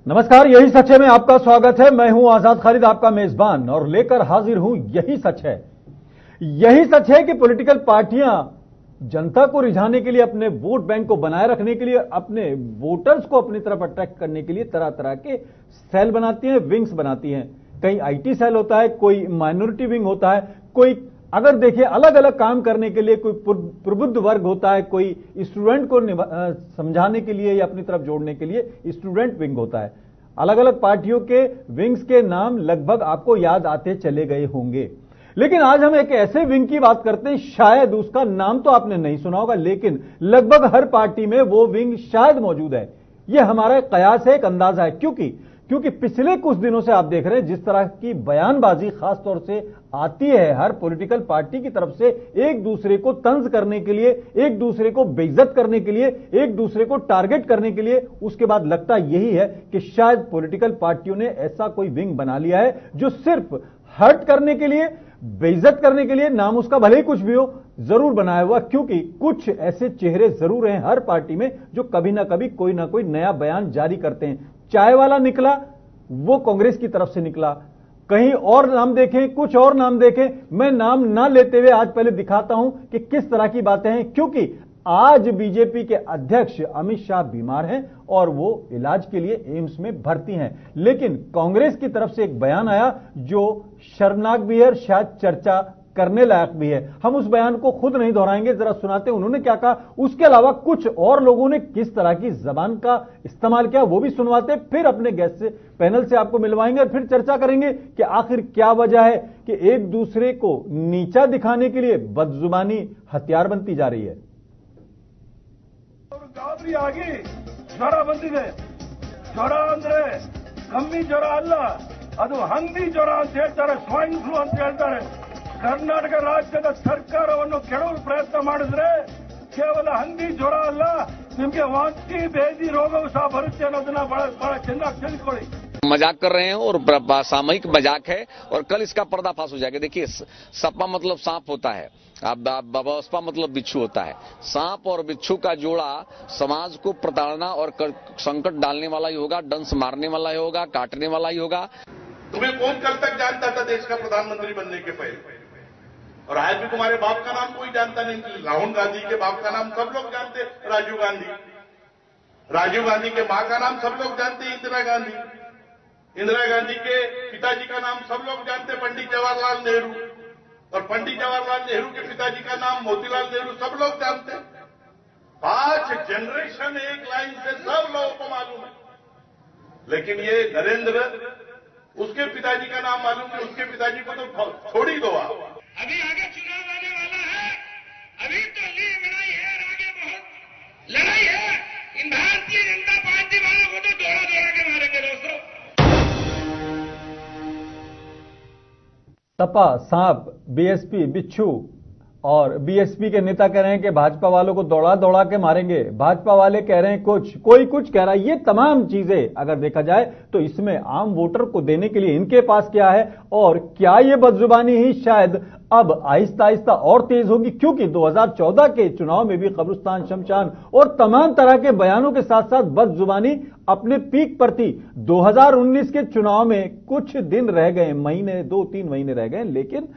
नमस्कार, यही सच है में आपका स्वागत है। मैं हूं आजाद खालिद, आपका मेजबान, और लेकर हाजिर हूं यही सच है। यही सच है कि पॉलिटिकल पार्टियां जनता को रिझाने के लिए, अपने वोट बैंक को बनाए रखने के लिए, अपने वोटर्स को अपनी तरफ अट्रैक्ट करने के लिए तरह तरह के सेल बनाती हैं, विंग्स बनाती हैं। कहीं आईटी सेल होता है, कोई माइनॉरिटी विंग होता है, कोई अगर देखिए अलग अलग काम करने के लिए कोई प्रबुद्ध वर्ग होता है, कोई स्टूडेंट को समझाने के लिए या अपनी तरफ जोड़ने के लिए स्टूडेंट विंग होता है। अलग अलग पार्टियों के विंग्स के नाम लगभग आपको याद आते चले गए होंगे, लेकिन आज हम एक ऐसे विंग की बात करते हैं, शायद उसका नाम तो आपने नहीं सुना होगा, लेकिन लगभग हर पार्टी में वो विंग शायद मौजूद है। यह हमारा कयास है, एक अंदाजा है। क्योंकि पिछले कुछ दिनों से आप देख रहे हैं जिस तरह की बयानबाजी खासतौर से आती है हर पॉलिटिकल पार्टी की तरफ से, एक दूसरे को तंज करने के लिए, एक दूसरे को बेइज्जत करने के लिए, एक दूसरे को टारगेट करने के लिए, उसके बाद लगता यही है कि शायद पॉलिटिकल पार्टियों ने ऐसा कोई विंग बना लिया है जो सिर्फ हर्ट करने के लिए, बेइज्जत करने के लिए, नाम उसका भले ही कुछ भी हो, जरूर बनाया हुआ। क्योंकि कुछ ऐसे चेहरे जरूर हैं हर पार्टी में जो कभी ना कभी कोई ना कोई नया बयान जारी करते हैं। चाय वाला निकला, वो कांग्रेस की तरफ से निकला। कहीं और नाम देखें, कुछ और नाम देखें। मैं नाम ना लेते हुए आज पहले दिखाता हूं कि किस तरह की बातें हैं, क्योंकि आज बीजेपी के अध्यक्ष अमित शाह बीमार हैं और वो इलाज के लिए एम्स में भर्ती हैं। लेकिन कांग्रेस की तरफ से एक बयान आया जो शर्मनाक भी है और शायद चर्चा करने लायक भी है। हम उस बयान को खुद नहीं दोहराएंगे, जरा सुनाते हैं उन्होंने क्या कहा, उसके अलावा कुछ और लोगों ने किस तरह की जबान का इस्तेमाल किया वो भी सुनवाते, फिर अपने गेस्ट से, पैनल से आपको मिलवाएंगे और फिर चर्चा करेंगे कि आखिर क्या वजह है कि एक दूसरे को नीचा दिखाने के लिए बदजुबानी हथियार बनती जा रही है। ಗಾಬರಿ ಆಗಿ ಜ್ವರ ಬಂದಿದೆ. ಜ್ವರ ಅಂದ್ರೆ ಕಮ್ಮಿ ಜ್ವರ ಅಲ್ಲ, ಅದು ಹಂದಿ ಜ್ವರ ಅಂತ ಹೇಳ್ತಾರೆ, ಸ್ವೈನ್ ಫ್ಲೂ ಅಂತ ಹೇಳ್ತಾರೆ. ಕರ್ನಾಟಕ ರಾಜ್ಯದ ಸರ್ಕಾರವನ್ನು ಕೆಡವಲು ಪ್ರಯತ್ನ ಮಾಡಿದ್ರೆ ಕೇವಲ ಹಂದಿ ಜ್ವರ ಅಲ್ಲ, ನಿಮಗೆ ವಾಂತಿ ಭೇದಿ ರೋಗವು ಸಹ ಬರುತ್ತೆ ಅನ್ನೋದನ್ನ ಬಹಳ ಚೆನ್ನಾಗಿ ತಿಳಿದುಕೊಳ್ಳಿ। मजाक कर रहे हैं और सामूहिक मजाक है और कल इसका पर्दाफाश हो जाएगा। देखिए, सपा मतलब सांप होता है, बसपा मतलब बिच्छू होता है। सांप और बिच्छू का जोड़ा समाज को प्रताड़ना और संकट डालने वाला ही होगा, डंस मारने वाला ही होगा, काटने वाला ही होगा। तुम्हें कौन कल तक जानता था देश का प्रधानमंत्री बनने के पहले? और आज भी तुम्हारे बाप का नाम कोई जानता नहीं। राहुल गांधी के बाप का नाम सब लोग जानते, राजीव गांधी। राजीव गांधी के मां का नाम सब लोग जानते, इंदिरा गांधी। इंदिरा गांधी के पिताजी का नाम सब लोग जानते, पंडित जवाहरलाल नेहरू। और पंडित जवाहरलाल नेहरू के पिताजी का नाम मोतीलाल नेहरू सब लोग जानते। 5 जनरेशन एक लाइन से सब लोगों को मालूम है। लेकिन ये नरेंद्र, उसके पिताजी का नाम मालूम है, उसके पिताजी को तो छोड़ ही दो आप। अभी आगे चुनाव आने वाला है, अभी तो लड़ाई है और आगे बहुत लड़ाई है। इन भारतीय जनता पार्टी वालों को तो दौड़ा दौड़ा के मारेंगे दोस्तों। सपा सांप, बीएसपी बिच्छू, और बीएसपी के नेता कह रहे हैं कि भाजपा वालों को दौड़ा दौड़ा के मारेंगे, भाजपा वाले कह रहे हैं कुछ, कोई कुछ कह रहा है। ये तमाम चीजें अगर देखा जाए तो इसमें आम वोटर को देने के लिए इनके पास क्या है, और क्या ये बदजुबानी ही शायद अब आहिस्ता आहिस्ता और तेज होगी, क्योंकि 2014 के चुनाव में भी कब्रिस्तान, शमशान और तमाम तरह के बयानों के साथ साथ बदजुबानी अपने पीक पर थी। 2019 के चुनाव में कुछ दिन रह गए, महीने, 2-3 महीने रह गए, लेकिन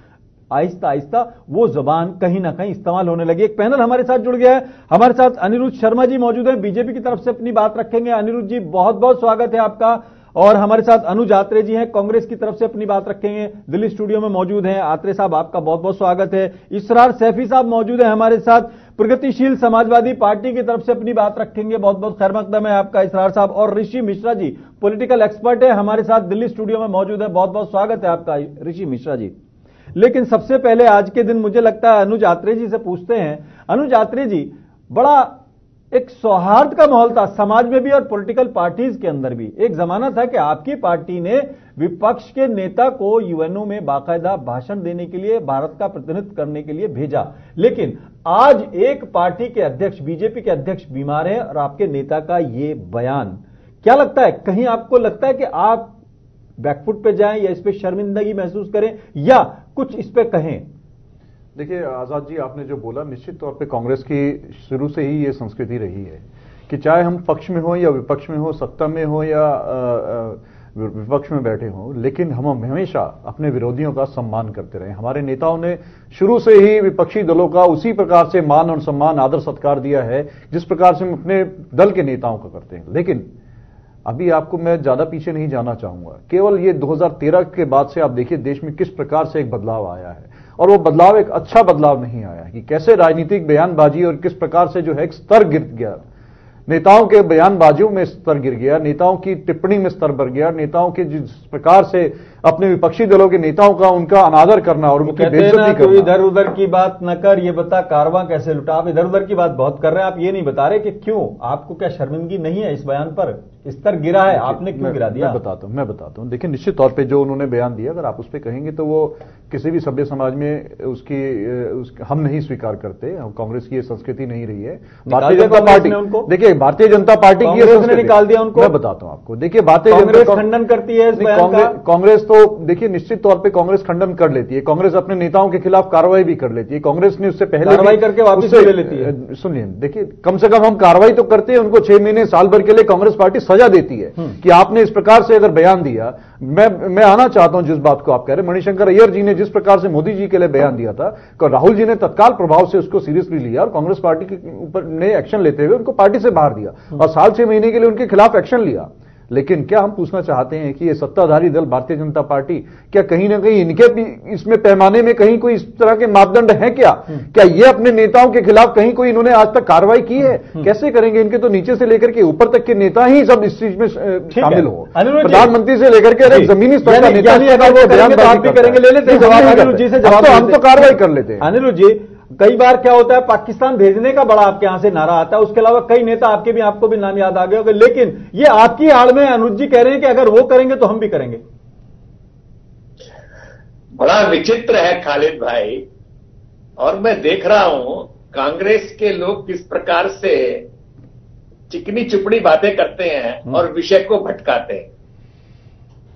आहिस्ता आहिस्ता वो जबान कहीं ना कहीं इस्तेमाल होने लगी। एक पैनल हमारे साथ जुड़ गया है, हमारे साथ अनिरुद्ध शर्मा जी मौजूद हैं, बीजेपी की तरफ से अपनी बात रखेंगे। अनिरुद्ध जी, बहुत बहुत स्वागत है आपका। और हमारे साथ अनुज आत्रे जी हैं, कांग्रेस की तरफ से अपनी बात रखेंगे, दिल्ली स्टूडियो में मौजूद हैं। आत्रे साहब, आपका बहुत बहुत स्वागत है। इसरार सैफी साहब मौजूद हैं हमारे साथ, प्रगतिशील समाजवादी पार्टी की तरफ से अपनी बात रखेंगे, बहुत बहुत खैर मकदम है आपका इसरार साहब। और ऋषि मिश्रा जी, पॉलिटिकल एक्सपर्ट है, हमारे साथ दिल्ली स्टूडियो में मौजूद है, बहुत बहुत स्वागत है आपका ऋषि मिश्रा जी। लेकिन सबसे पहले आज के दिन मुझे लगता है अनुज आत्रे जी से पूछते हैं। अनुज आत्रे जी, बड़ा एक सौहार्द का माहौल था समाज में भी और पॉलिटिकल पार्टीज के अंदर भी। एक जमाना था कि आपकी पार्टी ने विपक्ष के नेता को यूएनओ में बाकायदा भाषण देने के लिए, भारत का प्रतिनिधित्व करने के लिए भेजा। लेकिन आज एक पार्टी के अध्यक्ष, बीजेपी के अध्यक्ष बीमार हैं और आपके नेता का ये बयान, क्या लगता है, कहीं आपको लगता है कि आप बैकफुट पे जाएं या इस पे शर्मिंदगी महसूस करें या कुछ इस पे कहें? देखिए आजाद जी, आपने जो बोला, निश्चित तौर पे कांग्रेस की शुरू से ही ये संस्कृति रही है कि चाहे हम पक्ष में हो या विपक्ष में हो, सत्ता में हो या विपक्ष में बैठे हों, लेकिन हम हमेशा अपने विरोधियों का सम्मान करते रहे। हमारे नेताओं ने शुरू से ही विपक्षी दलों का उसी प्रकार से मान और सम्मान, आदर सत्कार दिया है जिस प्रकार से हम अपने दल के नेताओं का करते हैं। लेकिन अभी आपको मैं ज्यादा पीछे नहीं जाना चाहूंगा, केवल ये 2013 के बाद से आप देखिए देश में किस प्रकार से एक बदलाव आया है, और वो बदलाव एक अच्छा बदलाव नहीं आया कि कैसे राजनीतिक बयानबाजी और किस प्रकार से जो है एक स्तर गिर गया, नेताओं के बयानबाजियों में स्तर गिर गया, नेताओं की टिप्पणी में स्तर बढ़ गया, नेताओं के जिस प्रकार से अपने विपक्षी दलों के नेताओं का उनका अनादर करना और उनकी बेइज्जती करना। तो इधर उधर की बात न कर, ये बता कारवां कैसे लुटा। आप इधर उधर की बात बहुत कर रहे हैं, आप ये नहीं बता रहे कि क्यों, आपको क्या शर्मिंदगी नहीं है इस बयान पर? स्तर गिरा है, आपने क्यों गिरा दिया? मैं बताता हूं। देखिए, निश्चित तौर पे जो उन्होंने बयान दिया, अगर आप उस पर कहेंगे तो वो किसी भी सभ्य समाज में हम नहीं स्वीकार करते। कांग्रेस की ये संस्कृति नहीं रही है। भारतीय जनता पार्टी, देखिए भारतीय जनता पार्टी की संस्कृति निकाल दिया उनको। मैं बताता हूं आपको, देखिए भारतीय कांग्रेस खंडन करती है इस बयान का। कांग्रेस तो देखिए निश्चित तौर पे कांग्रेस खंडन कर लेती है, कांग्रेस अपने नेताओं के खिलाफ कार्रवाई भी कर लेती है। कांग्रेस ने उससे पहले कार्रवाई करके वापस ले लेती है। सुनिए, देखिए कम से कम हम कार्रवाई तो करते हैं, उनको 6 महीने साल भर के लिए कांग्रेस पार्टी सजा देती है कि आपने इस प्रकार से अगर बयान दिया। मैं आना चाहता हूं जिस बात को आप कह रहे हैं, मणिशंकर अय्यर जी ने जिस प्रकार से मोदी जी के लिए बयान दिया था, राहुल जी ने तत्काल प्रभाव से उसको सीरियसली लिया और कांग्रेस पार्टी के ऊपर ने एक्शन लेते हुए उनको पार्टी से बाहर दिया और साल 6 महीने के लिए उनके खिलाफ एक्शन लिया। लेकिन क्या हम पूछना चाहते हैं कि ये सत्ताधारी दल भारतीय जनता पार्टी, क्या कहीं ना कहीं इनके भी इसमें पैमाने में कहीं कोई इस तरह के मापदंड है क्या ये अपने नेताओं के खिलाफ कहीं कोई इन्होंने आज तक कार्रवाई की है? कैसे करेंगे? इनके तो नीचे से लेकर के ऊपर तक के नेता ही सब इस चीज में शामिल हो, प्रधानमंत्री से लेकर के जमीनी स्तर का नेता करेंगे। ले लेते हैं, हम तो कार्रवाई कर लेते हैं। अनिरुद्ध जी, कई बार क्या होता है, पाकिस्तान भेजने का बड़ा आपके यहां से नारा आता है, उसके अलावा कई नेता आपको भी नाम याद आ गए होंगे, लेकिन ये आपकी आड़ में अनुज जी कह रहे हैं कि अगर वो करेंगे तो हम भी करेंगे। बड़ा विचित्र है खालिद भाई, और मैं देख रहा हूं कांग्रेस के लोग किस प्रकार से चिकनी चुपड़ी बातें करते हैं और विषय को भटकाते हैं।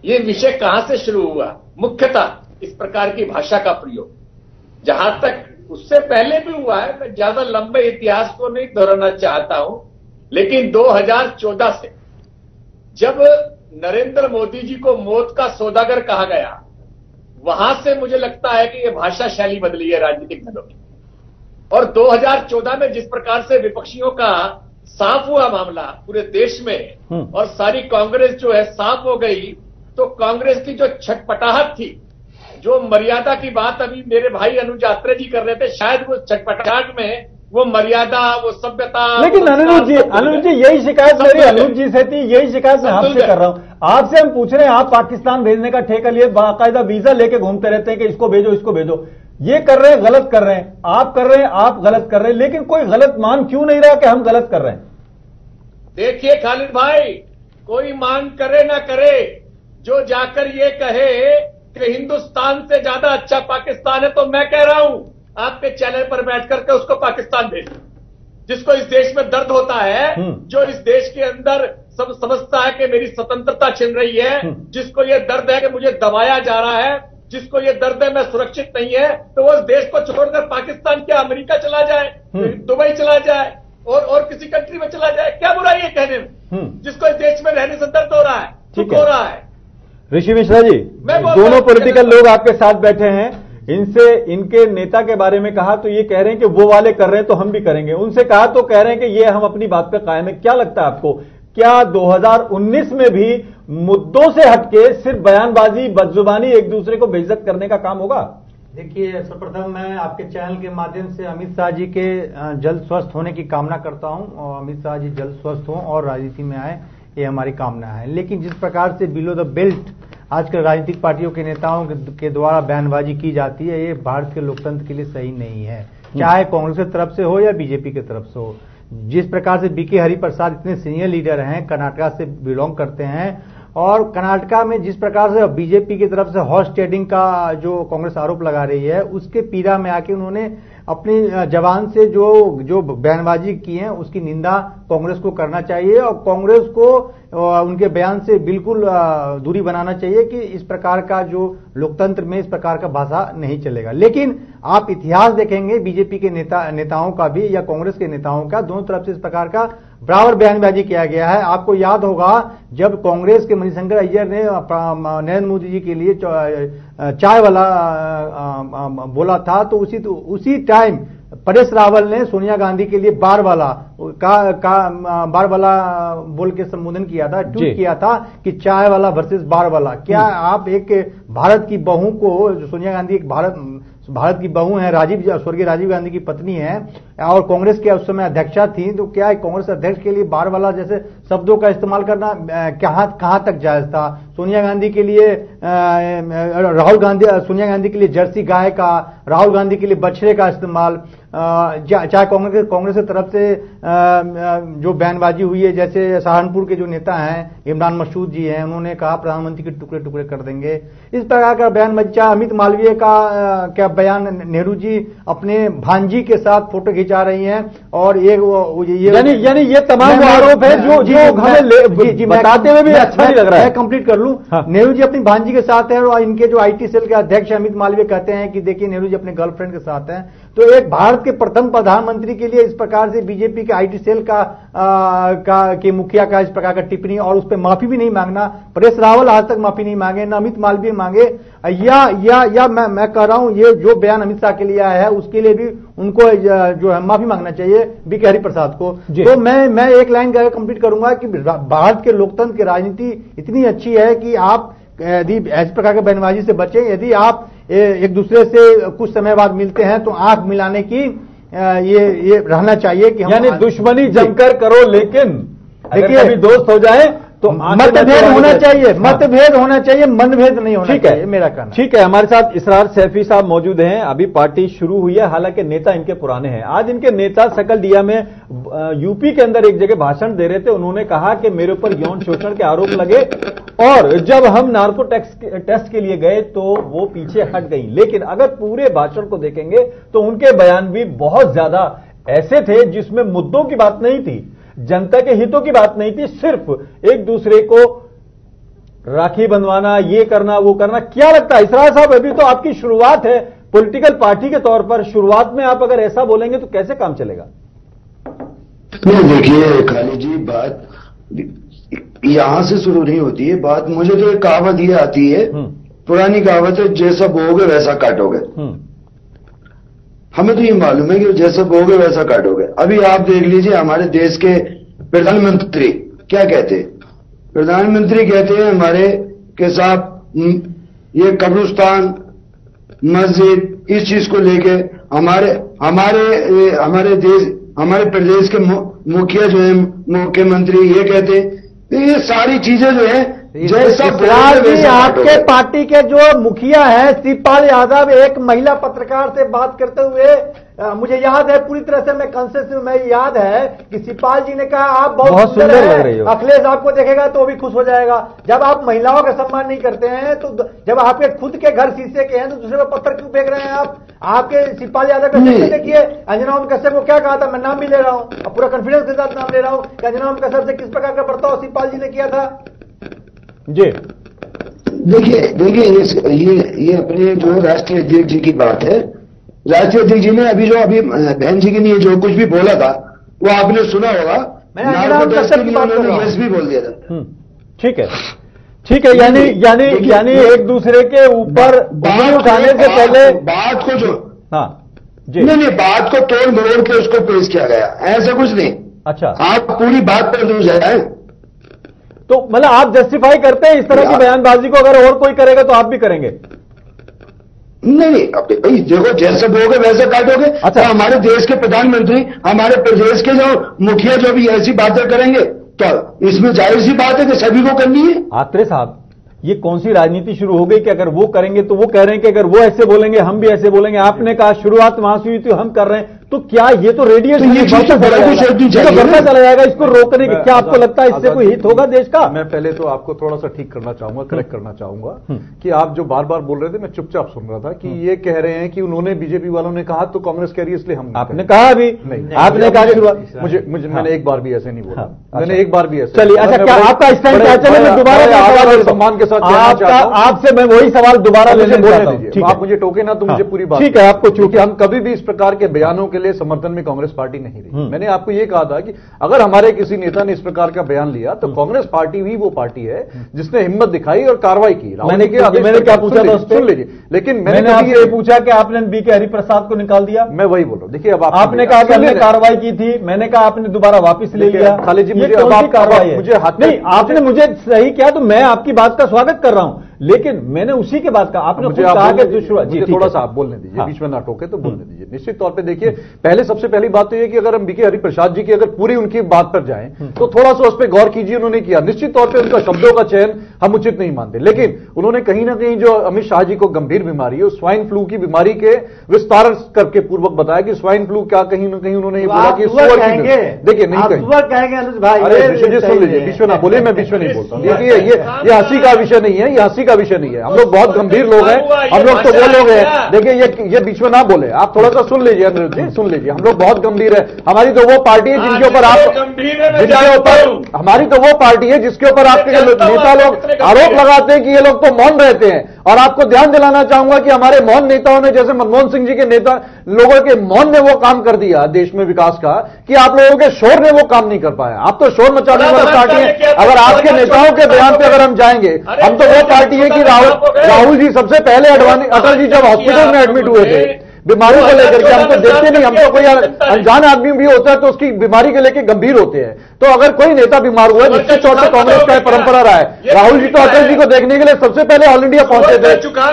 ये विषय कहां से शुरू हुआ? मुख्यतः इस प्रकार की भाषा का प्रयोग, जहां तक उससे पहले भी हुआ है, मैं ज्यादा लंबे इतिहास को नहीं दोहराना चाहता हूं, लेकिन 2014 से जब नरेंद्र मोदी जी को मौत का सौदागर कहा गया, वहां से मुझे लगता है कि यह भाषा शैली बदली है राजनीतिक दलों की। और 2014 में जिस प्रकार से विपक्षियों का साफ हुआ मामला पूरे देश में और सारी कांग्रेस जो है साफ हो गई, तो कांग्रेस की जो छटपटाहट थी, जो मर्यादा की बात अभी मेरे भाई अनुज यात्रा जी कर रहे थे, शायद वो छटपटाहट में वो मर्यादा, वो सभ्यता। लेकिन अनुज जी यही शिकायत मेरी अनुज जी से थी, यही शिकायत मैं आपसे कर रहा हूं। आपसे हम पूछ रहे हैं, आप पाकिस्तान भेजने का ठेका लिए बाकायदा वीजा लेके घूमते रहते हैं कि इसको भेजो इसको भेजो, ये कर रहे हैं, गलत कर रहे हैं, आप कर रहे हैं, आप गलत कर रहे हैं, लेकिन कोई गलत मान क्यों नहीं रहा कि हम गलत कर रहे हैं? देखिए खालिद भाई, कोई मान करे ना करे, जो जाकर ये कहे कि हिंदुस्तान से ज्यादा अच्छा पाकिस्तान है, तो मैं कह रहा हूं आपके चैनल पर बैठ करके उसको पाकिस्तान भेजो। जिसको इस देश में दर्द होता है, जो इस देश के अंदर सब समझता है कि मेरी स्वतंत्रता छिन रही है, जिसको ये दर्द है कि मुझे दबाया जा रहा है, जिसको ये दर्द है मैं सुरक्षित नहीं है, तो वो इस देश को छोड़कर पाकिस्तान क्या अमेरिका चला जाए, दुबई चला जाए और किसी कंट्री में चला जाए, क्या बुराई है कहने में? जिसको इस देश में रहने से दर्द हो रहा है, दुख हो रहा है। ऋषि मिश्रा जी, दोनों पॉलिटिकल लोग आपके साथ बैठे हैं, इनसे इनके नेता के बारे में कहा तो ये कह रहे हैं कि वो वाले कर रहे हैं तो हम भी करेंगे, उनसे कहा तो कह रहे हैं कि ये हम अपनी बात पे कायम है। क्या लगता है आपको, क्या 2019 में भी मुद्दों से हटके सिर्फ बयानबाजी, बदजुबानी, एक दूसरे को बेइज्जत करने का काम होगा? देखिए, सर्वप्रथम मैं आपके चैनल के माध्यम से अमित शाह जी के जल्द स्वस्थ होने की कामना करता हूं, और अमित शाह जी जल्द स्वस्थ हों और राजनीति में आए, ये हमारी कामना है। लेकिन जिस प्रकार से बिलो द बेल्ट आजकल राजनीतिक पार्टियों के नेताओं के द्वारा बयानबाजी की जाती है, ये भारत के लोकतंत्र के लिए सही नहीं है, चाहे कांग्रेस की तरफ से हो या बीजेपी की तरफ से हो। जिस प्रकार से बीके हरिप्रसाद इतने सीनियर लीडर हैं, कर्नाटका से बिलोंग करते हैं, और कर्नाटका में जिस प्रकार से बीजेपी की तरफ से हॉर्स ट्रेडिंग का जो कांग्रेस आरोप लगा रही है, उसके पीड़ा में आके उन्होंने अपनी जबान से जो बयानबाजी की है उसकी निंदा कांग्रेस को करना चाहिए, और कांग्रेस को उनके बयान से बिल्कुल दूरी बनाना चाहिए कि इस प्रकार का जो लोकतंत्र में इस प्रकार का भाषा नहीं चलेगा। लेकिन आप इतिहास देखेंगे बीजेपी के नेताओं का भी या कांग्रेस के नेताओं का, दोनों तरफ से इस प्रकार का बराबर बयानबाजी किया गया है। आपको याद होगा जब कांग्रेस के मणिशंकर अय्यर ने नरेंद्र मोदी जी के लिए चाय वाला बोला था, तो उसी टाइम परेश रावल ने सोनिया गांधी के लिए बार वाला बोल के संबोधन किया था, ट्वीट किया था कि चाय वाला वर्सेस बार वाला। क्या आप एक भारत की बहू को, सोनिया गांधी एक भारत की बहू है, स्वर्गीय राजीव गांधी की पत्नी है और कांग्रेस के उस समय अध्यक्षा थी, तो क्या कांग्रेस अध्यक्ष के लिए बार वाला जैसे शब्दों का इस्तेमाल करना कहां तक जायज था? सोनिया गांधी के लिए सोनिया गांधी के लिए जर्सी गाय का, राहुल गांधी के लिए बछड़े का इस्तेमाल, चाहे कांग्रेस की तरफ से जो बयानबाजी हुई है, जैसे सहारनपुर के जो नेता हैं इमरान मसूद जी हैं, उन्होंने कहा प्रधानमंत्री के टुकड़े टुकड़े कर देंगे, इस प्रकार का बयानबाजी। चाहे अमित मालवीय का क्या बयान, नेहरू जी अपने भांजी के साथ फोटो खिंचा रही हैं और यानी ये तमाम आरोप है जो हमें बताते हुए भी अच्छा नहीं लग रहा है। मैं कंप्लीट कर लूं। नेहरू जी अपनी भांजी के साथ हैं और इनके जो आईटी सेल के अध्यक्ष अमित मालवीय कहते हैं कि देखिए नेहरू जी अपने गर्लफ्रेंड के साथ हैं। तो एक भारत के प्रथम प्रधानमंत्री के लिए इस प्रकार से बीजेपी के आईटी सेल के मुखिया का इस प्रकार का टिप्पणी और उस पर माफी भी नहीं मांगना, परेश रावल आज तक माफी नहीं मांगे, न अमित मालवीय मांगे, या मैं कह रहा हूं ये जो बयान अमित शाह के लिए आया है उसके लिए भी उनको जो है माफी मांगना चाहिए बीके हरिप्रसाद को। तो मैं एक लाइन कंप्लीट करूंगा कि भारत के लोकतंत्र की राजनीति इतनी अच्छी है कि आप यदि इस प्रकार के बयानबाजी से बचें, यदि आप एक दूसरे से कुछ समय बाद मिलते हैं तो आंख मिलाने की ये रहना चाहिए कि यानी दुश्मनी जमकर करो, लेकिन देखिए कभी दोस्त हो जाए तो मतभेद होना चाहिए, मतभेद होना चाहिए, मनभेद नहीं होना चाहिए, मेरा कहना। ठीक है, हमारे साथ इसरार सैफी साहब मौजूद हैं। अभी पार्टी शुरू हुई है, हालांकि नेता इनके पुराने हैं। आज इनके नेता सकलडिया में यूपी के अंदर एक जगह भाषण दे रहे थे। उन्होंने कहा कि मेरे ऊपर यौन शोषण के आरोप लगे और जब हम नार्को टेस्ट के लिए गए तो वो पीछे हट गई। लेकिन अगर पूरे भाषण को देखेंगे तो उनके बयान भी बहुत ज्यादा ऐसे थे जिसमें मुद्दों की बात नहीं थी, जनता के हितों की बात नहीं थी, सिर्फ एक दूसरे को राखी बंधवाना, ये करना वो करना। क्या लगता है इसरार साहब, अभी तो आपकी शुरुआत है पॉलिटिकल पार्टी के तौर पर, शुरुआत में आप अगर ऐसा बोलेंगे तो कैसे काम चलेगा? देखिए खाली जी, बात यहां से शुरू नहीं होती है बात। मुझे तो एक कहावत ये आती है, पुरानी कहावत है, जैसा बोओगे वैसा काटोगे। हमें तो ये मालूम है कि जैसा बोओगे वैसा काटोगे। अभी आप देख लीजिए हमारे देश के प्रधानमंत्री क्या कहते हैं। प्रधानमंत्री कहते हैं हमारे के साथ ये कब्रिस्तान, मस्जिद, इस चीज को लेके हमारे प्रदेश के मुखिया जो है, मुख्यमंत्री, ये कहते हैं। तो ये सारी चीजें जो है आपके पार्टी के जो मुखिया हैं शिवपाल यादव, एक महिला पत्रकार से बात करते हुए मुझे याद है पूरी तरह से, मैं कॉन्शियस में याद है कि शिवपाल जी ने कहा आप बहुत सुंदर लग रही हो, अखिलेश आपको देखेगा तो भी खुश हो जाएगा। जब आप महिलाओं का सम्मान नहीं करते हैं, तो जब आपके खुद के घर शीशे के हैं तो दूसरे पर पत्थर क्यों फेंक रहे हैं आप? आपके शिवपाल यादव का देखिए, अंजना ओम कश्यप को क्या कहा था, मैं नाम भी ले रहा हूं, पूरा कॉन्फिडेंस के साथ नाम ले रहा हूं कि अंजना ओम कश्यप से किस प्रकार का बर्ताव शिवपाल जी ने किया था। जी देखिए ये अपने जो राष्ट्रीय अध्यक्ष जी की बात है। राष्ट्रीय अध्यक्ष जी ने अभी बहन जी के लिए जो कुछ भी बोला था वो आपने सुना होगा। यस भी बोल दिया था। ठीक है, यानी एक दूसरे के ऊपर उठाने से पहले बात को जो जी नहीं, बात को तोड़ मरोड़ के उसको पेश किया गया, ऐसा कुछ नहीं। अच्छा, आप पूरी बात पर नहीं जाए तो मतलब आप जस्टिफाई करते हैं इस तरह की बयानबाजी को, अगर और कोई करेगा तो आप भी करेंगे? नहीं, भाई देखो, जैसे बोगे वैसे काटोगे। अच्छा, तो हमारे देश के प्रधानमंत्री, हमारे प्रदेश के जो मुखिया जो भी ऐसी बातें करेंगे तो इसमें जाहिर सी बात है कि सभी को करनी है। आत्रे साहब, ये कौन सी राजनीति शुरू हो गई कि अगर वो करेंगे तो वो कह रहे हैं कि अगर वो ऐसे बोलेंगे हम भी ऐसे बोलेंगे। आपने कहा शुरुआत वहां से हुई थी, हम कर रहे हैं, तो क्या ये तो रेडिएशन बढ़ता चला जाएगा इसको रोकने की? क्या आपको लगता है इससे कोई हित होगा देश का? मैं पहले तो आपको थोड़ा सा ठीक करना चाहूंगा, करेक्ट करना चाहूंगा कि आप जो बार बार बोल रहे थे, मैं चुपचाप सुन रहा था कि ये कह रहे हैं कि उन्होंने, बीजेपी वालों ने कहा तो कांग्रेस कह रही है इसलिए हम। आपने कहा अभी नहीं, आपने कहा मुझे मैंने एक बार भी ऐसे नहीं बोला, मैंने एक बार भी ऐसे। चलिए, अच्छा, क्या आपका स्टैंड क्या? चले, मैं दोबारा सम्मान के साथ आपसे मैं वही सवाल दोबारा लेने बोलने दीजिए। आप मुझे टोके ना तो मुझे पूरी बात। ठीक है, आपको क्योंकि हम कभी भी इस प्रकार के बयानों के के लिए समर्थन में कांग्रेस पार्टी नहीं रही। मैंने आपको यह कहा था कि अगर हमारे किसी नेता ने इस प्रकार का बयान लिया तो कांग्रेस पार्टी भी वो पार्टी है जिसने हिम्मत दिखाई और कार्रवाई की। मैंने क्या पूछा था, सुन लीजिए, लेकिन मैंने आपसे ये पूछा कि आपने बीके हरिप्रसाद को निकाल दिया। मैं वही बोल रहा हूं। देखिए, अब आपने कहा कि हमने कार्रवाई की थी, मैंने कहा आपने दोबारा वापस ले लिया। खालिद जी, मुझे कार्रवाई है, मुझे हाथ नहीं, आपने मुझे सही किया तो मैं आपकी बात का स्वागत कर रहा हूं, लेकिन मैंने उसी के बाद कहा, आपने मुझे कहा कि थोड़ा सा आप बोलने दीजिए, बीच में ना टोके तो बोलने दीजिए। निश्चित तौर पे देखिए, पहले सबसे पहली बात तो ये कि अगर हम बीके हरिप्रसाद जी की अगर पूरी उनकी बात पर जाएं तो थोड़ा सा उस पर गौर कीजिए। उन्होंने किया, निश्चित तौर पे उनका शब्दों का चयन हम उचित नहीं मानते, लेकिन उन्होंने कहीं ना कहीं जो अमित शाह जी को गंभीर बीमारी है, स्वाइन फ्लू की बीमारी के विस्तार करके पूर्वक बताया कि स्वाइन फ्लू क्या, कहीं ना कहीं उन्होंने बोला कि देखिए नहीं कहेंगे, सुन लीजिए, बीच में ना बोलिए, मैं बीच में नहीं बोलता हूं। देखिए, ये हंसी का विषय नहीं है, ये हंसी का विषय नहीं है। हम लोग बहुत गंभीर लोग हैं, हम लोग तो वो लोग हैं। देखिए, ये बीच में ना बोले, आप थोड़ा सा सुन लीजिए अनिरुद्ध जी, सुन लीजिए। हम लोग बहुत गंभीर है। हमारी तो वो पार्टी है जिनके ऊपर हमारी तो वो पार्टी है जिसके ऊपर आपके नेता लोग आरोप लगाते हैं कि ये लोग तो मौन रहते हैं। और आपको ध्यान दिलाना चाहूंगा कि हमारे मौन नेताओं ने, जैसे मनमोहन सिंह जी के नेता लोगों के मौन ने वो काम कर दिया देश में विकास का, कि आप लोगों के शोर ने वो काम नहीं कर पाया। आप तो शोर मचाने वाली पार्टी है। अगर आपके नेताओं के बयान पे अगर हम जाएंगे, हम तो वो पार्टी है कि राहुल जी सबसे पहले अटल जी जब हॉस्पिटल में एडमिट हुए थे बीमारी को लेकर के, हम तो देखते नहीं, हम तो कोई अनजान आदमी भी होता है तो उसकी बीमारी को लेकर गंभीर होते हैं। तो अगर कोई नेता बीमार हुआ है, निश्चित तौर से कांग्रेस का परंपरा रहा है। राहुल जी तो अटल जी को देखने के लिए सबसे पहले ऑल इंडिया पहुंचे थे।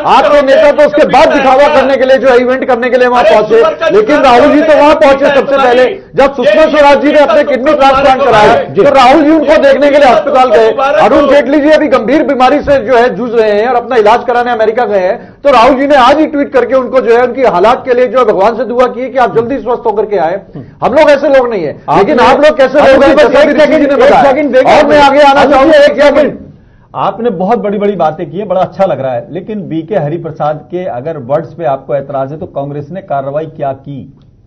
आपके नेता तो उसके बाद दिखावा करने के लिए, जो इवेंट करने के लिए वहां पहुंचे, लेकिन राहुल जी तो वहां पहुंचे सबसे पहले जब सुषमा स्वराज जी ने अपने किडनी ट्रांसप्लांट कराया, तो राहुल जी उनको देखने के लिए अस्पताल गए। अरुण जेटली जी अभी गंभीर बीमारी से जो है जूझ रहे हैं और अपना इलाज कराने अमेरिका गए हैं, तो राहुल जी ने आज ही ट्वीट करके उनको जो है उनकी हालात के लिए जो भगवान से दुआ की कि आप जल्दी स्वस्थ होकर के आए। हम लोग ऐसे लोग नहीं है, लेकिन आप लोग कैसे लोग हैं? और मैं आगे आना चाहूंगा, एक सेकंड। आपने बहुत बड़ी बड़ी बातें की है, बड़ा अच्छा लग रहा है, लेकिन बीके हरिप्रसाद के अगर वर्ड्स पे आपको ऐतराज है तो कांग्रेस ने कार्रवाई क्या की?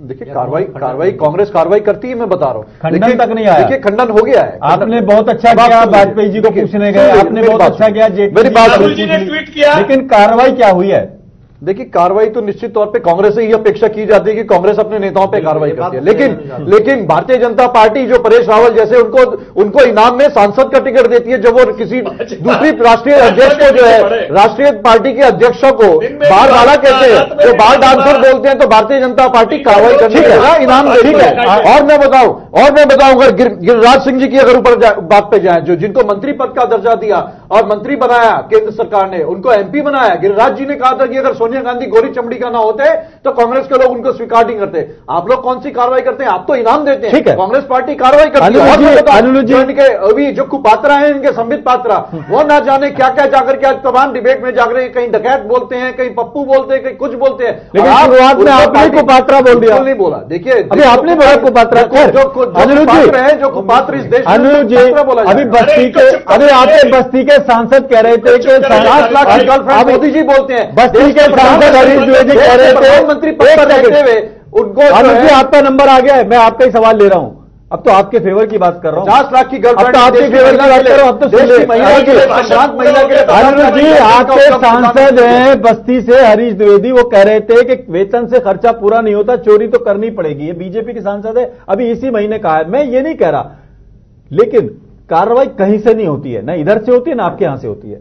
देखिए, कार्रवाई कांग्रेस कार्रवाई करती है, मैं बता रहा हूं। खंडन तक नहीं आया। देखिए, खंडन हो गया है। आपने बहुत अच्छा किया, वाजपेयी जी को पूछने गए, आपने बहुत अच्छा किया, मेरी बात ट्वीट किया, लेकिन कार्रवाई क्या हुई है? देखिए, कार्रवाई तो निश्चित तौर पे कांग्रेस से ही अपेक्षा की जाती है कि कांग्रेस अपने नेताओं पे कार्रवाई करती है, लेकिन भारतीय जनता पार्टी जो परेश रावल जैसे उनको इनाम में सांसद का टिकट देती है, जब वो किसी दूसरी राष्ट्रीय अध्यक्ष को जो है राष्ट्रीय पार्टी के अध्यक्षों को बाहर डाला कहते हैं, जो बाहर डांसर बोलते हैं, तो भारतीय जनता पार्टी कार्रवाई करने का इनाम देती है। और मैं बताऊं अगर गिरिराज सिंह जी की अगर ऊपर बात पे जाए, जो जिनको मंत्री पद का दर्जा दिया और मंत्री बनाया केंद्र सरकार ने, उनको एमपी बनाया। गिरिराज जी ने कहा था कि अगर सोनिया गांधी गोरी चमड़ी का ना होते तो कांग्रेस के लोग उनको स्वीकार नहीं करते। आप लोग कौन सी कार्रवाई करते हैं? आप तो इनाम देते हैं। कांग्रेस पार्टी कार्रवाई करती है। इनके अभी जो कुपात्रा है, इनके संबित पात्रा, वो ना जाने क्या क्या जाकर के आज तमाम डिबेट में जाकर कहीं डकैत बोलते हैं, कहीं पप्पू बोलते हैं, कहीं कुछ बोलते हैं। लेकिन शुरुआत में आपने कुपात्रा बोल दिया, नहीं बोला। देखिए, अभी आपने बोला कुपात्रा, जो कुपात्र इस देश में बोला। अभी आपके बस्ती के सांसद कह रहे थे कि 50 लाख की गर्लफ्रेंड मोदी जी बोलते हैं। बस्ती के सांसद हरीश द्विवेदी कह रहे थे, प्रधानमंत्री पद पर रहते हुए उनको आपका नंबर आ गया है, मैं आपका ही सवाल ले रहा हूं। अब तो आपके फेवर की बात कर रहा हूं। 50 लाख की गर्लफ्रेंड, आपके फेवर की बात कर रहा हूं। अब तो महिला के जी, आपके सांसद हैं बस्ती से हरीश द्विवेदी, वो कह रहे थे कि वेतन से खर्चा पूरा नहीं होता, चोरी तो करनी पड़ेगी। ये बीजेपी के सांसद है, अभी इसी महीने कहा है। मैं ये नहीं कह रहा, लेकिन कार्रवाई कहीं से नहीं होती है, ना इधर से होती है ना आपके यहां से होती है।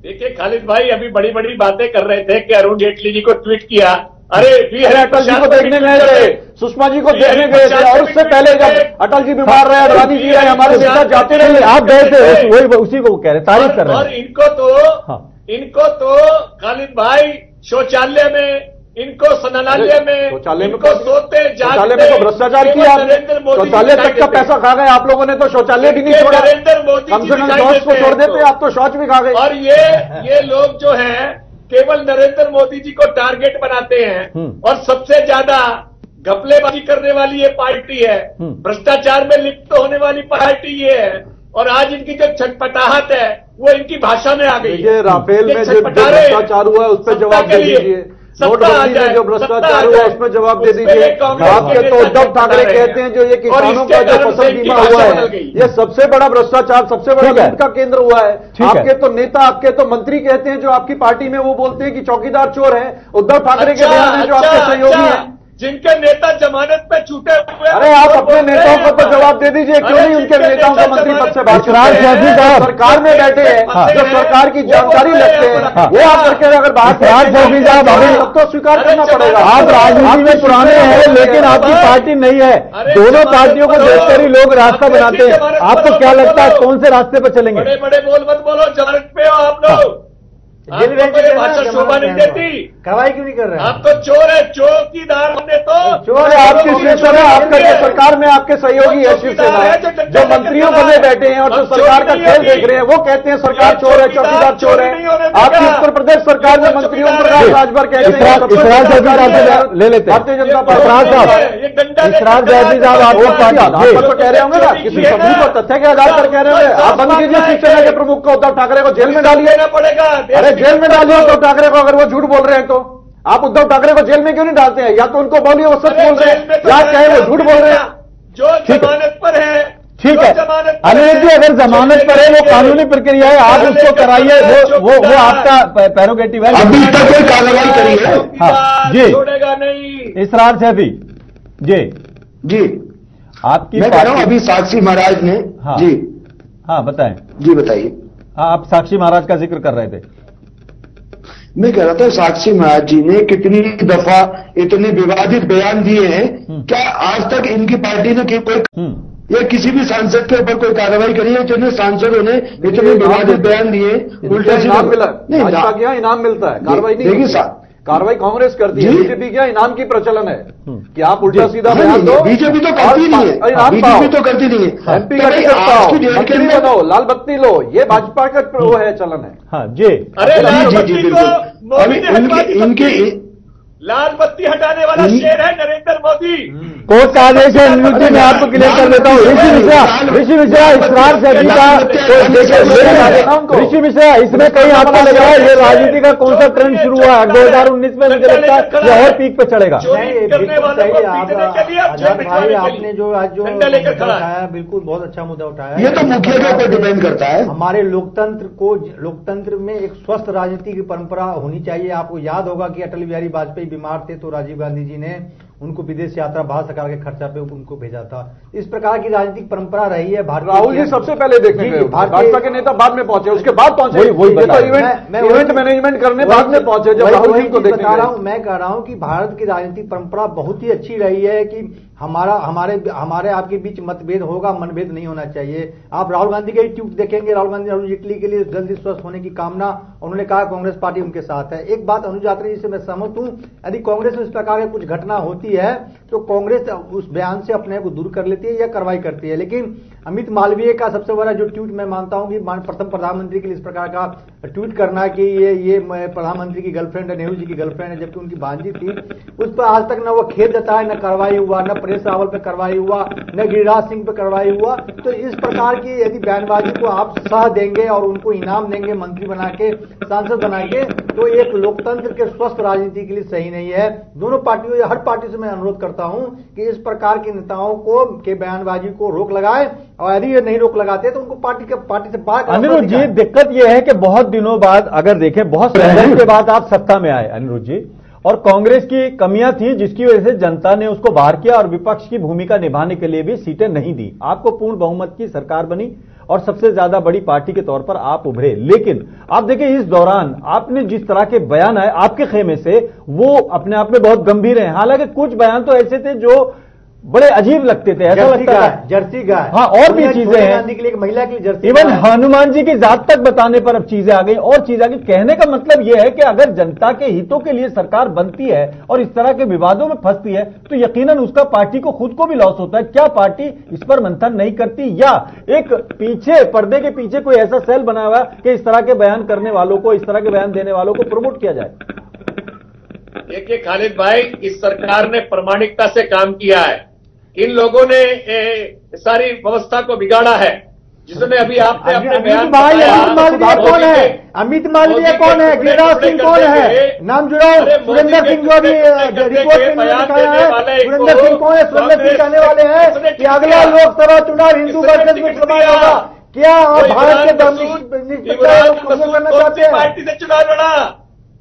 देखिए खालिद भाई, अभी बड़ी बड़ी बातें कर रहे थे कि अरुण जेटली जी को ट्वीट किया। अरे अटल जी को देखने गए थे, सुषमा जी को देखने गए थे, और उससे पहले जब अटल जी बीमार रहे, अडवाणी जी रहे, हमारे नेता जाते रहे, आप गए थे, वही उसी को कह रहे, तारीफ कर रहे हैं। और इनको तो खालिद भाई शौचालय में, इनको सनालय में, इनको सोते शौचालय में तो भ्रष्टाचार किया, शौचालय तक का पैसा खा गए आप लोगों ने, तो शौचालय भी नहीं छोड़ा। नरेंद्र मोदी कम से कम शौच को छोड़ देते, आप तो शौच भी खा गए। और ये लोग जो है केवल नरेंद्र मोदी जी को टारगेट बनाते हैं, और सबसे ज्यादा घपलेबाजी करने वाली ये पार्टी है, भ्रष्टाचार में लिप्त होने वाली पार्टी ये है। और आज इनकी जो छटपटाहट है वो इनकी भाषा में आ गई है। राफेल में जो भ्रष्टाचार हुआ है उस पर जवाब दे दीजिए, नोटबंदी में जो भ्रष्टाचार हुआ उसमें जवाब दे दीजिए। आपके तो उद्धव ठाकरे कहते हैं जो ये किसानों का जो फसल बीमा हुआ है, ये सबसे बड़ा भ्रष्टाचार, सबसे बड़ा लूट का केंद्र हुआ है। आपके तो नेता, आपके तो मंत्री कहते हैं जो आपकी पार्टी में, वो बोलते हैं कि चौकीदार चोर है। उद्धव ठाकरे के बयान है जो आपके सहयोगी हैं। जिनके नेता जमानत पे छूटे हुए। अरे आप अपने नेताओं को तो जवाब दे दीजिए, क्यों नहीं उनके नेताओं को मंत्री पद से बात सरकार में बैठे हैं, जो सरकार की जानकारी लगते हैं, वो आप करके अगर बात तब तो स्वीकार करना पड़ेगा। आप राजनीति में पुराने हैं, लेकिन आपकी पार्टी नहीं है। दोनों पार्टियों को देखकर ही लोग रास्ता बनाते हैं। आपको क्या लगता है कौन से रास्ते पर चलेंगे? बड़े बड़े बोल मत बोलो, जमानत पे हो आप लोग। जेल में आपको ये भाषा शोभा नहीं देती। कार्रवाई क्यों नहीं कर रहे हैं? आप तो चोर है, चौकीदार हमने तो चोर है आपकी शिवसेना, आपका जो सरकार में आपके सहयोगी है शिवसेना, जो मंत्रियों बने बैठे हैं और जो सरकार का खेल देख रहे हैं, वो कहते हैं सरकार चोर है, चौकीदार चोर है। आपकी उत्तर प्रदेश सरकार में मंत्रियों प्रकाश राजभर कहते हैं ले लेते भारतीय जनता पार्टी इसरार जैदी साहब आपको आधार पर तो कह रहे होंगे ना, किसी सभी को तथ्य के आधार पर कह रहे होंगे। आप बंद कीजिए शिवसेना के प्रमुख को, उद्धव ठाकरे को जेल में डालिए। पड़ेगा। अरे जेल में डालिए उद्धव ठाकरे को, अगर वो झूठ बोल रहे हैं तो। आप उद्धव ठाकरे को जेल में क्यों नहीं डालते हैं? या तो उनको बोलिए वो सच बोल रहे हैं, या कहे वो झूठ बोल रहे हैं। जो जमानत पर है, ठीक है अनिल जी, अगर जमानत पर है वो कानूनी प्रक्रिया है, आप उसको कराइए, वो आपका प्रेरोगेटिव है। अभी तक कोई कार्रवाई करी है? हाँ जी, छोड़ेगा नहीं। इसरार से भी जी आपकी मैं कह रहा हूं अभी साक्षी महाराज ने। हाँ जी हाँ बताएं। जी बताइए। आप साक्षी महाराज का जिक्र कर रहे थे। मैं कह रहा था साक्षी महाराज जी ने कितनी दफा इतने विवादित बयान दिए हैं, क्या आज तक इनकी पार्टी ने कोई या किसी भी सांसद के ऊपर कोई कार्रवाई करी है? इतने सांसदों ने इतने विवादित बयान दिए, उल्टा इनाम मिला नहीं, भाजपा के यहाँ इनाम मिलता है, कार्रवाई नहीं देखिए कार्रवाई कांग्रेस करती है, बीजेपी के यहाँ इनाम की प्रचलन है कि आप उल्टा सीधा बयान दो। बीजेपी तो करती नहीं है, बीजेपी तो करती नहीं है। एमपी का टिकट पाओ, मंत्री बनो, लाल बत्ती लो, ये भाजपा का वो है चलन है। हाँ जी, अरे जी बिल्कुल। अभी इनके लाल बत्ती हटाने वाला शेर है नरेंद्र मोदी। कोर्ट का आदेश है अनिल जी, मैं आपको क्लियर कर देता हूँ। ऋषि मिश्रा इसरार से ऋषि मिश्रा, इसमें कहीं आपको लग रहा है ये राजनीति का कौन सा ट्रेंड शुरू हुआ है 2019 में? मुझे लगता है ये और पीक पे चढ़ेगा। आजाद भाई, आपने जो आज जो मुद्दा उठाया, बिल्कुल बहुत अच्छा मुद्दा उठाया। ये तो मुखिया के ऊपर डिपेंड करता है। हमारे लोकतंत्र में एक स्वस्थ राजनीति की परंपरा होनी चाहिए। आपको याद होगा कि अटल बिहारी वाजपेयी बीमार थे तो राजीव गांधी जी ने उनको विदेश यात्रा भारत सरकार के खर्चा पे उनको भेजा था। इस प्रकार की राजनीतिक परंपरा रही है। राहुल जी सबसे पहले देखने गए, भाजपा के नेता बाद में पहुंचे, उसके बाद पहुंचे, इवेंट मैनेजमेंट करने बाद में पहुंचे जब राहुल जी को देखने बता रहा हूं। मैं कह रहा हूं कि भारत की राजनीतिक परंपरा बहुत ही अच्छी रही है कि हमारे आपके बीच मतभेद होगा, मनभेद नहीं होना चाहिए। आप राहुल गांधी के ट्वीट देखेंगे, राहुल गांधी अरुण जेटली के लिए जल्दी स्वस्थ होने की कामना, उन्होंने कहा कांग्रेस पार्टी उनके साथ है। एक बात अनुज यात्री जी से मैं सहमत हूं, यदि कांग्रेस में इस प्रकार की कुछ घटना होती है तो कांग्रेस उस बयान से अपने को दूर कर लेती है या कार्रवाई करती है। लेकिन अमित मालवीय का सबसे बड़ा जो ट्वीट मैं मानता हूं कि प्रथम प्रधानमंत्री के लिए इस प्रकार का ट्वीट करना कि ये प्रधानमंत्री की गर्लफ्रेंड है, नेहरू जी की गर्लफ्रेंड है, जबकि उनकी भांजी थी, उस पर आज तक न वो खेद जताया, न कार्रवाई हुआ, न परेश रावल पे कार्रवाई हुआ, न गिरिराज सिंह पे कार्रवाई हुआ। तो इस प्रकार की यदि बयानबाजी को आप सह देंगे और उनको इनाम देंगे मंत्री बना के, सांसद बना के, तो एक लोकतंत्र के स्वस्थ राजनीति के लिए सही नहीं है। दोनों पार्टियों या हर पार्टी से मैं अनुरोध करता हूं कि इस प्रकार के नेताओं को के बयानबाजी को रोक लगाए, और यदि ये नहीं रोक लगाते तो उनको पार्टी से बाहर। अनिरुद्ध जी, दिक्कत यह है कि बहुत दिनों बाद अगर देखें, बहुत संघर्ष के बाद आप सत्ता में आए अनिरुद्ध जी, और कांग्रेस की कमियां थी जिसकी वजह से जनता ने उसको बाहर किया और विपक्ष की भूमिका निभाने के लिए भी सीटें नहीं दी। आपको पूर्ण बहुमत की सरकार बनी और सबसे ज्यादा बड़ी पार्टी के तौर पर आप उभरे। लेकिन आप देखिए इस दौरान आपने जिस तरह के बयान आए आपके खेमे से, वो अपने आप में बहुत गंभीर हैं। हालांकि कुछ बयान तो ऐसे थे जो बड़े अजीब लगते थे, ऐसा लगता है जर्सी गाय। हाँ, और भी चीजें हैं, के लिए महिला की जर्सी, इवन हनुमान जी की जात तक बताने पर अब चीजें आ गई और चीज आ गई। कहने का मतलब यह है कि अगर जनता के हितों के लिए सरकार बनती है और इस तरह के विवादों में फंसती है तो यकीनन उसका पार्टी को खुद को भी लॉस होता है। क्या पार्टी इस पर मंथन नहीं करती, या एक पीछे पर्दे के पीछे कोई ऐसा सेल बना हुआ है कि इस तरह के बयान करने वालों को, इस तरह के बयान देने वालों को प्रमोट किया जाए? देखिए खालिद भाई, इस सरकार ने प्रामाणिकता से काम किया है। इन लोगों ने सारी व्यवस्था को बिगाड़ा है, जिसने अभी आपने अपने बयान भाई अमित मालवीय कौन है? अमित मालवीय कौन है? गिरिराज सिंह कौन है? नाम जुड़ाओ। सुरेंद्र सिंह जो अभी रिपोर्ट में दिखाया है, सुरेंद्र सिंह कौन है? सुरेंद्र सिंह कहने वाले हैं कि अगला लोकसभा चुनाव हिंदू वर्सेस मुसलमान होगा। क्या आप भारत के करना चाहते हैं? पार्टी से चुनाव लड़ा,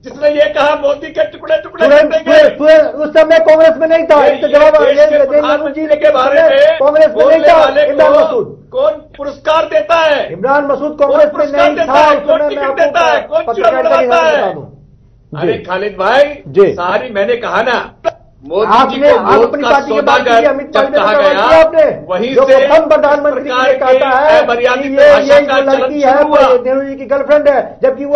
जिसने ये कहा मोदी के टुकड़े टुकड़े कर तुरंत देंगे। उस समय कांग्रेस में नहीं था। इसका जवाब प्रधानमंत्री के बारे में कांग्रेस में नहीं था इमरान मसूद। कौन पुरस्कार देता है? इमरान मसूद कांग्रेस में नहीं था। कौन टिकट देता है? कौन चुनाव लड़ाता है? अरे खालिद भाई, सारी मैंने कहा ना, मोदी जी को वोट का सौदागर जब कहा गया, वहीं से प्रधानमंत्री ने कहा है मर्यादित ये भाषा का चलन लड़की है, शुरू हुआ। नेहरू जी की गर्लफ्रेंड है, जबकि वो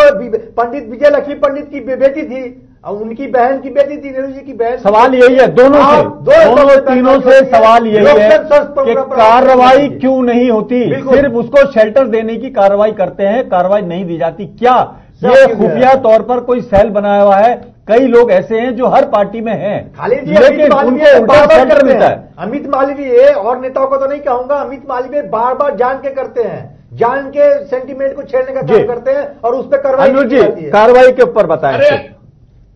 पंडित विजय लक्ष्मी पंडित की बेटी थी और उनकी बहन की बेटी थी, नेहरू जी की बहन। सवाल यही है दोनों तीनों से सवाल यही है कि कार्रवाई क्यों नहीं होती? सिर्फ उसको शेल्टर देने की कार्रवाई करते हैं, कार्रवाई नहीं दी जाती। क्या ये खुफिया तौर पर कोई सेल बनाया हुआ है? कई लोग ऐसे हैं जो हर पार्टी में हैं, लेकिन उनको उल्टा शेल्टर मिलता है। अमित मालवीय और नेताओं को तो नहीं कहूंगा, अमित मालवीय बार बार जान के करते हैं, जान के सेंटीमेंट को छेड़ने का काम करते हैं और उस पर कार्रवाई अनुज जी कार्रवाई के ऊपर बताएं।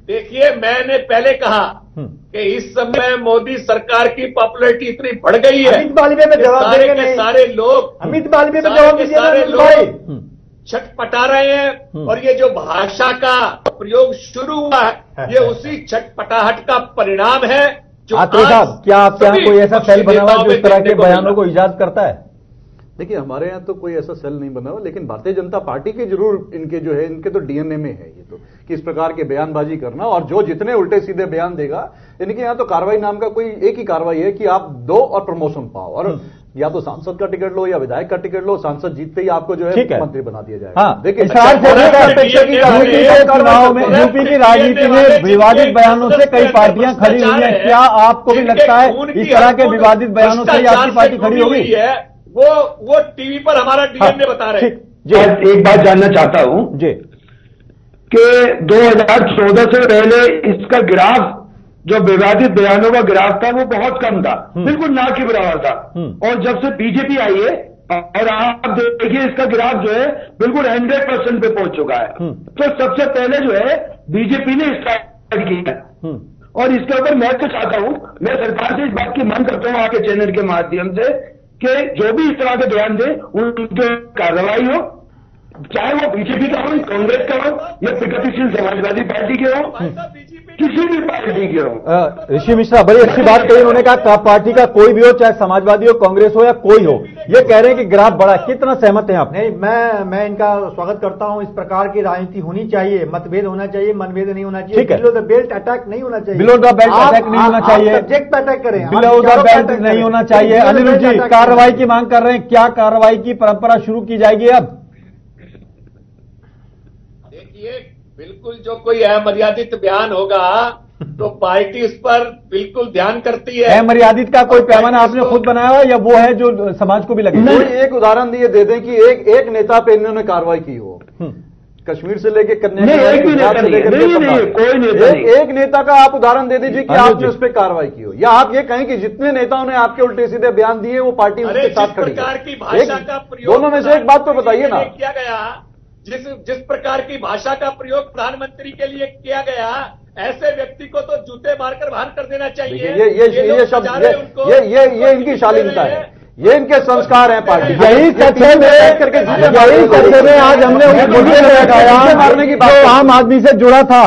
देखिए, मैंने पहले कहा कि इस समय मोदी सरकार की पॉपुलैरिटी इतनी बढ़ गई है, अमित मालवीय में जवाब देंगे नहीं। सारे लोग अमित मालवीय में जवाब दीजिए, सारे लोग छटपटा रहे हैं और ये जो भाषा का प्रयोग शुरू हुआ है, ये उसी छटपटाहट का परिणाम है। जो साहब, क्या आपके यहाँ कोई ऐसा सेल बना हुआ जो इस तरह के बयानों को इजाद करता है? देखिए, हमारे यहाँ तो कोई ऐसा सेल नहीं बना हुआ, लेकिन भारतीय जनता पार्टी के जरूर इनके जो है, इनके तो डीएनए में है ये तो, कि इस प्रकार के बयानबाजी करना, और जो जितने उल्टे सीधे बयान देगा, इनके यहाँ तो कार्रवाई नाम का कोई एक ही कार्रवाई है कि आप दो और प्रमोशन पाओ, और या तो सांसद का टिकट लो या विधायक का टिकट लो, सांसद जीतते ही आपको जो है मंत्री बना दिया जाएगा। हाँ, देखिए, चुनाव में यूपी की राजनीति में विवादित बयानों से कई पार्टियां खड़ी हुई हैं। क्या आपको भी लगता है इस तरह के विवादित बयानों से आपकी पार्टी खड़ी होगी? वो टीवी पर हमारा डीएनए बता रहे हैं। जी, एक बात जानना चाहता हूं जी कि 2014 से पहले इसका ग्राफ, जो विवादित बयानों का ग्राफ था, वो बहुत कम था, बिल्कुल ना के बराबर था। और जब से बीजेपी आई है और आप देखिए इसका ग्राफ जो है बिल्कुल 100% पे पहुंच चुका है। तो सबसे पहले जो है बीजेपी ने स्टार्ट किया है, और इसके ऊपर मैं तो चाहता हूं, मैं सरकार से इस बात की मांग करता हूं आपके चैनल के माध्यम से कि जो भी इस तरह के बयान दे उनके कार्रवाई हो, चाहे वो बीजेपी का हो, कांग्रेस का हो या प्रगतिशील समाजवादी पार्टी के हो, किसी भी पार्टी के हो। ऋषि मिश्रा बड़ी अच्छी बात कही उन्होंने कहा पार्टी का कोई भी हो, चाहे समाजवादी हो, कांग्रेस हो या कोई हो, ये कह रहे हैं कि ग्राफ बढ़ा। कितना सहमत हैं आप? नहीं, मैं इनका स्वागत करता हूं। इस प्रकार की राजनीति होनी चाहिए, मतभेद होना चाहिए, मनभेद नहीं होना चाहिए, बिलो द बेल्ट अटैक नहीं होना चाहिए, बिलो द बेल्ट अटैक नहीं होना चाहिए, सब्जेक्ट पे अटैक करें, बिलो द बेल्ट नहीं होना चाहिए। अनिरुद्ध जी कार्रवाई की मांग कर रहे हैं, क्या कार्रवाई की परंपरा शुरू की जाएगी अब? देखिए, बिल्कुल जो कोई अमर्यादित बयान होगा तो पार्टी इस पर बिल्कुल ध्यान करती है। अमर्यादित का कोई पैमाना आपने खुद बनाया हुआ या वो है जो समाज को भी लगे? कोई एक उदाहरण दिए दे दें कि एक नेता पे इन्होंने कार्रवाई की हो, कश्मीर से लेकर कन्याकुमारी, एक नेता का आप उदाहरण दे दीजिए कि आपने उस पर कार्रवाई की हो, या आप ये कहें कि जितने नेताओं ने आपके उल्टे सीधे बयान दिए वो पार्टी उसके साथ खड़ी है। दोनों में से एक बात तो बताइए ना। किया गया जिस प्रकार की भाषा का प्रयोग प्रधानमंत्री के लिए किया गया, ऐसे व्यक्ति को तो जूते मारकर बाहर कर देना चाहिए। ये शब्द ये इनकी शालीनता है, ये इनके संस्कार हैं पार्टी। यही सच्चे में आज हमने उस मुद्दे में लगाया मारने की बात आम आदमी से जुड़ा था।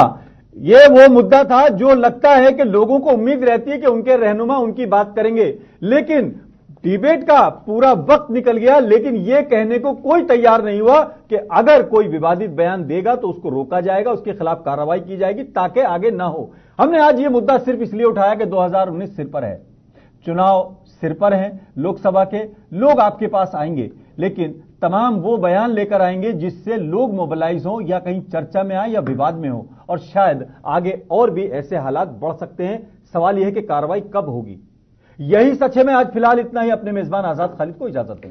ये वो मुद्दा था जो लगता है कि लोगों को उम्मीद रहती है कि उनके रहनुमा उनकी बात करेंगे, लेकिन डिबेट का पूरा वक्त निकल गया, लेकिन यह कहने को कोई तैयार नहीं हुआ कि अगर कोई विवादित बयान देगा तो उसको रोका जाएगा, उसके खिलाफ कार्रवाई की जाएगी ताकि आगे ना हो। हमने आज यह मुद्दा सिर्फ इसलिए उठाया कि 2019 सिर पर है, चुनाव सिर पर हैं लोकसभा के, लोग आपके पास आएंगे, लेकिन तमाम वो बयान लेकर आएंगे जिससे लोग मोबिलाइज हों या कहीं चर्चा में आए या विवाद में हो, और शायद आगे और भी ऐसे हालात बढ़ सकते हैं। सवाल यह है कि कार्रवाई कब होगी। यही सच है। मैं आज फिलहाल इतना ही, अपने मेजबान आजाद खालिद को इजाजत दूं।